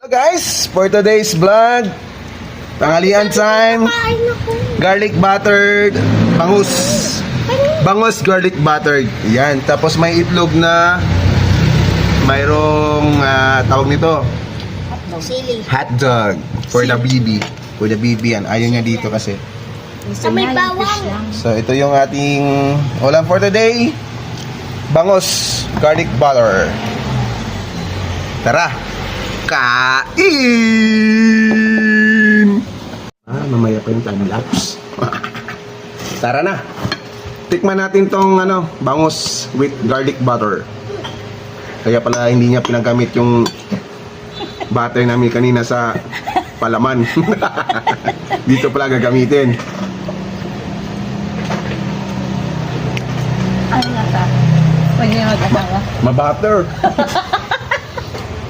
Guys, for today's vlog, tanghalian time, garlic buttered bangus. Bangus garlic buttered. Yan, tapos may itlog na mayroong tawag nito, Sili. hot dog for the baby. For the baby yan. Ayaw niya dito kasi. May bawang. So ito yung ating ulam for today. Bangus garlic butter. Tara, kain! Mamaya pa yung time-lapse. Tara na. Tikman natin tong bangus with garlic butter. Kaya pala hindi niya pinagamit yung butter namin kanina sa palaman. Dito pala gagamitin. Ano na ta? Pwede niya mag-asawa. Ma-butter.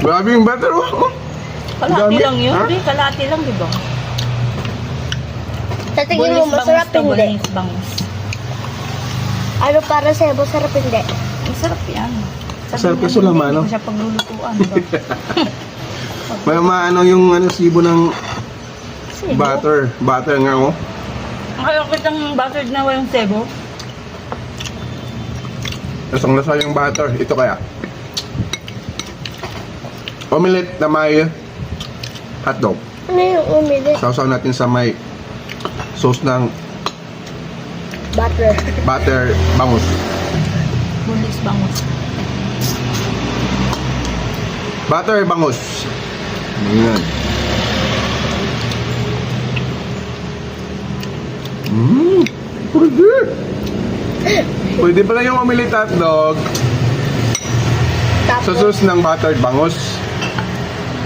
Grabe yung butter, oh. Kalati Dami. lang yun. Ha? Di, kalati lang, di ba? Sa tingin mo, masarap hindi? Bulis bangus. Ano para sa'yo, masarap hindi? Masarap yan. Masarap kasi laman, no? Hindi ko siya paglulutuan. Diba? May maano yung sibo ng Sebo? butter. Butter nga, oh. Ayaw kitang buttered na walang sebo. Lasang-lasa yung butter. Ito kaya. Omelette na may hotdog. Ano yung umili? Sausaw natin sa may sauce ng Butter. butter bangus. Bulis bangus. Butter bangus. Ayan. Pwede. Pwede pala yung omelette hotdog sa Tapos, sauce ng buttered bangus.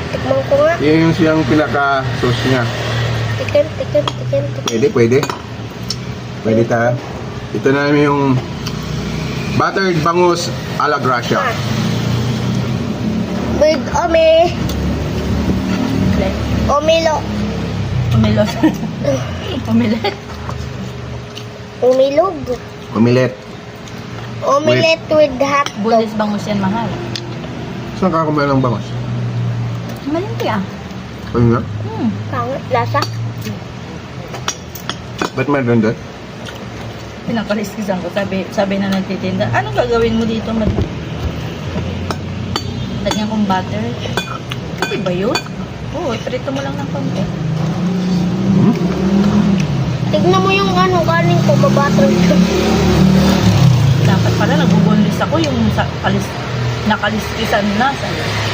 tikman ko nga. Yan yung siyang pinaka-sauce niya. Tikin. Pwede. Pwede ta. Ito na namin yung buttered bangus a la Gracia. With omilo. Umilos. Umilet. Umilog. Omelette. Omelette with hot dog. Bulis bangus yan, mahal. Saan ka kumain ng bangus? Malindi ah. Ayun nga. Pangit, lasa. Ba't may doon? Pinakaliskisan ko. Sabi na nagtitinda, anong gagawin mo dito? Lagyan kong butter. Ano ba yun? Oo, iprito mo lang ng konti. Tignan mo yung kanin ko, mabutter. Dapat pala nagbubunlis ako yung nakaliskisan na. Sabi.